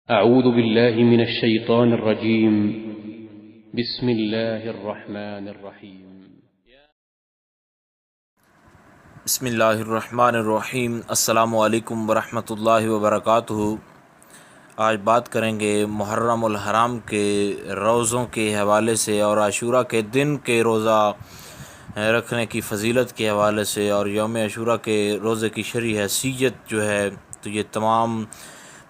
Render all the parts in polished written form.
أعوذ بالله من الشيطان الرجيم. بسم الله الرحمن الرحيم. بسم اللہ الرحمن الرحیم. السلام علیکم ورحمۃ اللہ وبرکاتہ. آج بات کریں گے محرم الحرام کے روزوں کے حوالے سے اور عاشورہ کے دن کے روزہ رکھنے کی فضیلت کے حوالے سے اور یوم عاشورہ کے روزے کی شرعی حیثیت جو ہے. تو یہ تمام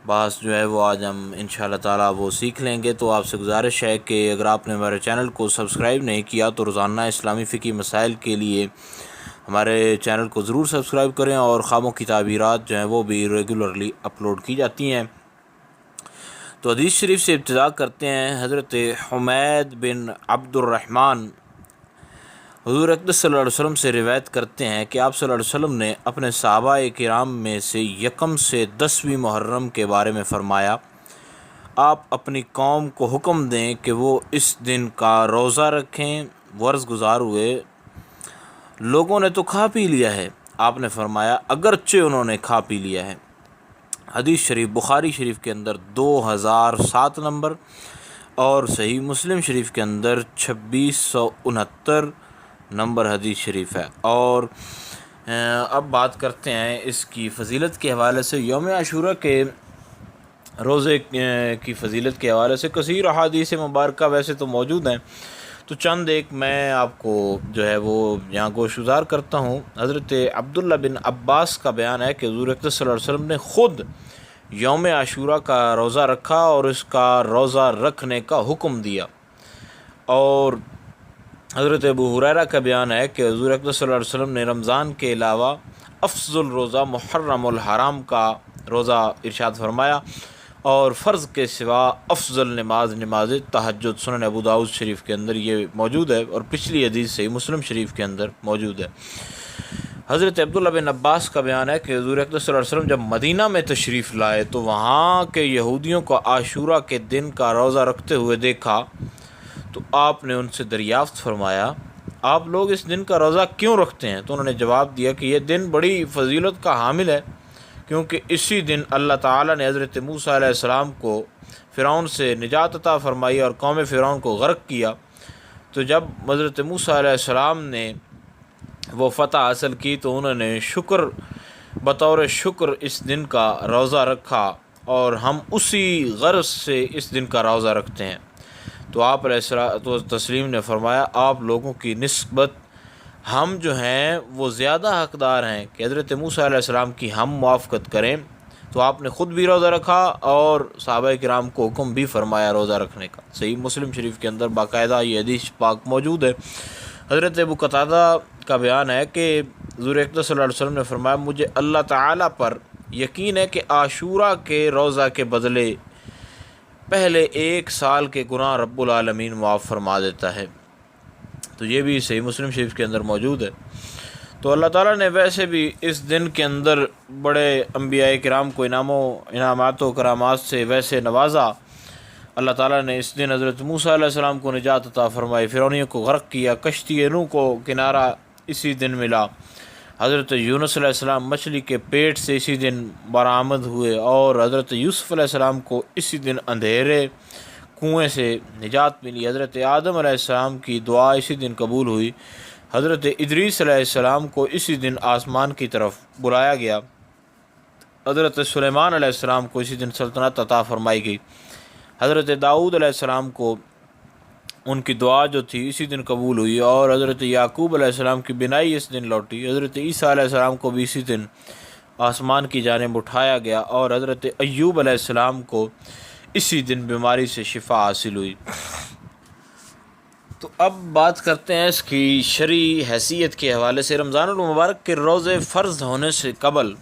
بات جو ہے وہ آج ہم انشاءاللہ تعالیٰ وہ سیکھ لیں گے. تو آپ سے گزارش ہے کہ اگر آپ نے ہمارے چینل کو سبسکرائب نہیں کیا تو روزانہ اسلامی فقہی مسائل کے لیے ہمارے چینل کو ضرور سبسکرائب کریں اور خوابوں کی تعبیرات جو ہیں وہ بھی ریگولرلی اپلوڈ کی جاتی ہیں. تو حدیث شریف سے ابتدا کرتے ہیں. حضرت حمید بن عبد الرحمن حضور اقدس صلی اللہ علیہ وسلم سے روایت کرتے ہیں کہ آپ صلی اللہ علیہ وسلم نے اپنے صحابہ کرام میں سے یکم سے 10ویں محرم کے بارے میں فرمایا، آپ اپنی قوم کو حکم دیں کہ وہ اس دن کا روزہ رکھیں. ورز گزار ہوئے لوگوں نے تو کھا پی لیا ہے. آپ نے فرمایا اگرچہ انہوں نے کھا پی لیا ہے. حدیث شریف بخاری شریف کے اندر 2007 نمبر اور صحیح مسلم شریف کے اندر 2669 نمبر حدیث شریف ہے. اور اب بات کرتے ہیں اس کی فضیلت کے حوالے سے. یوم عاشورہ کے روزے کی فضیلت کے حوالے سے کثیر احادیث مبارکہ ویسے تو موجود ہیں، تو چند ایک میں آپ کو جو ہے وہ یہاں گوش گزار کرتا ہوں. حضرت عبداللہ بن عباس کا بیان ہے کہ حضور اقدس صلی اللہ علیہ وسلم نے خود یوم عاشورہ کا روزہ رکھا اور اس کا روزہ رکھنے کا حکم دیا. اور حضرت ابو ہریرہ کا بیان ہے کہ حضور اقدس صلی اللہ علیہ وسلم نے رمضان کے علاوہ افضل روزہ محرم الحرام کا روزہ ارشاد فرمایا اور فرض کے سوا افضل نماز تہجد. سنن ابو داؤد شریف کے اندر یہ موجود ہے اور پچھلی حدیث صحیح مسلم شریف کے اندر موجود ہے. حضرت عبداللہ بن عباس کا بیان ہے کہ حضور اقدس صلی اللہ علیہ وسلم جب مدینہ میں تشریف لائے تو وہاں کے یہودیوں کو عاشورہ کے دن کا روزہ رکھتے ہوئے دیکھا تو آپ نے ان سے دریافت فرمایا آپ لوگ اس دن کا روزہ کیوں رکھتے ہیں؟ تو انہوں نے جواب دیا کہ یہ دن بڑی فضیلت کا حامل ہے، کیونکہ اسی دن اللہ تعالیٰ نے حضرت موسیٰ علیہ السلام کو فرعون سے نجات عطا فرمائی اور قوم فرعون کو غرق کیا. تو جب حضرت موسیٰ علیہ السلام نے وہ فتح حاصل کی تو انہوں نے بطور شکر اس دن کا روزہ رکھا اور ہم اسی غرض سے اس دن کا روزہ رکھتے ہیں. تو آپ علیہ السلام تسلیم نے فرمایا آپ لوگوں کی نسبت ہم جو ہیں وہ زیادہ حقدار ہیں کہ حضرت موسیٰ علیہ السلام کی ہم موافقت کریں. تو آپ نے خود بھی روزہ رکھا اور صحابہ کرام کو حکم بھی فرمایا روزہ رکھنے کا. صحیح مسلم شریف کے اندر باقاعدہ یہ حدیث پاک موجود ہے. حضرت ابو قتادہ کا بیان ہے کہ حضور اقدس صلی اللہ علیہ وسلم نے فرمایا مجھے اللہ تعالیٰ پر یقین ہے کہ عاشورہ کے روزہ کے بدلے پہلے 1 سال کے گناہ رب العالمین معاف فرما دیتا ہے. تو یہ بھی صحیح مسلم شریف کے اندر موجود ہے. تو اللہ تعالیٰ نے ویسے بھی اس دن کے اندر بڑے انبیاء کرام کو انعامات و کرامات سے ویسے نوازا. اللہ تعالیٰ نے اس دن حضرت موسیٰ علیہ السلام کو نجات عطا فرمائی، فرعونیوں کو غرق کیا، کشتی نوح کو کنارہ اسی دن ملا، حضرت یونس علیہ السلام مچھلی کے پیٹ سے اسی دن برآمد ہوئے اور حضرت یوسف علیہ السلام کو اسی دن اندھیرے کنویں سے نجات ملی، حضرت آدم علیہ السلام کی دعا اسی دن قبول ہوئی، حضرت ادریس علیہ السلام کو اسی دن آسمان کی طرف بلایا گیا، حضرت سلیمان علیہ السلام کو اسی دن سلطنت عطا فرمائی گئی، حضرت داؤد علیہ السلام کو ان کی دعا جو تھی اسی دن قبول ہوئی اور حضرت یعقوب علیہ السلام کی بینائی اس دن لوٹی، حضرت عیسیٰ علیہ السلام کو بھی اسی دن آسمان کی جانب اٹھایا گیا اور حضرت ایوب علیہ السلام کو اسی دن بیماری سے شفا حاصل ہوئی. تو اب بات کرتے ہیں اس کی شرعی حیثیت کے حوالے سے. رمضان المبارک کے روزے فرض ہونے سے قبل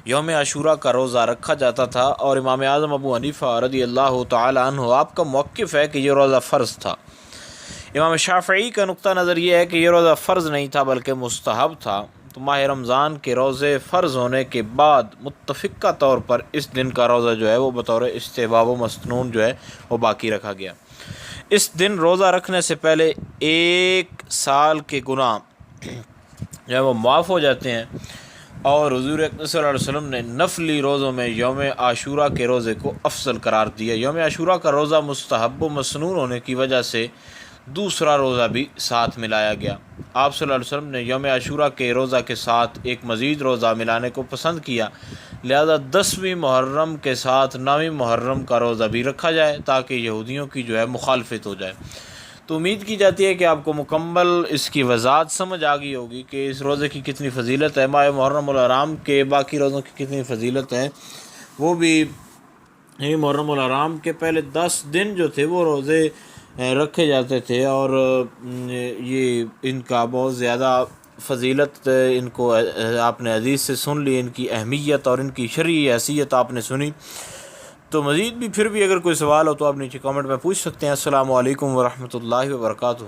یوم عاشورہ کا روزہ رکھا جاتا تھا اور امام اعظم ابو حنیفہ رضی اللہ تعالی عنہ آپ کا موقف ہے کہ یہ روزہ فرض تھا. امام شافعی کا نقطہ نظر یہ ہے کہ یہ روزہ فرض نہیں تھا بلکہ مستحب تھا. تو ماہ رمضان کے روزے فرض ہونے کے بعد متفقہ طور پر اس دن کا روزہ جو ہے وہ بطور استحباب و مسنون جو ہے وہ باقی رکھا گیا. اس دن روزہ رکھنے سے پہلے 1 سال کے گناہ جو ہے وہ معاف ہو جاتے ہیں. اور حضور اکرم صلی اللہ علیہ وسلم نے نفلی روزوں میں یوم عاشورہ کے روزے کو افضل قرار دیا۔ یوم عاشورہ کا روزہ مستحب و مسنون ہونے کی وجہ سے دوسرا روزہ بھی ساتھ ملایا گیا۔ آپ صلی اللہ علیہ وسلم نے یوم عاشورہ کے روزہ کے ساتھ ایک مزید روزہ ملانے کو پسند کیا، لہذا 10ویں محرم کے ساتھ 9ویں محرم کا روزہ بھی رکھا جائے تاکہ یہودیوں کی مخالفت ہو جائے۔ تو امید کی جاتی ہے کہ آپ کو مکمل اس کی وضاحت سمجھ آ گئی ہوگی کہ اس روزے کی کتنی فضیلت ہے، ماہ محرم الحرام کے باقی روزوں کی کتنی فضیلت ہے۔ وہ بھی محرم الحرام کے پہلے 10 دن جو تھے وہ روزے رکھے جاتے تھے، اور یہ ان کا بہت زیادہ فضیلت ان کو آپ نے حدیث سے سن لی، ان کی اہمیت اور ان کی شرعی حیثیت آپ نے سنی۔ تو مزید بھی پھر بھی اگر کوئی سوال ہو تو آپ نیچے کامنٹ میں پوچھ سکتے ہیں۔ السلام علیکم ورحمۃ اللہ وبرکاتہ۔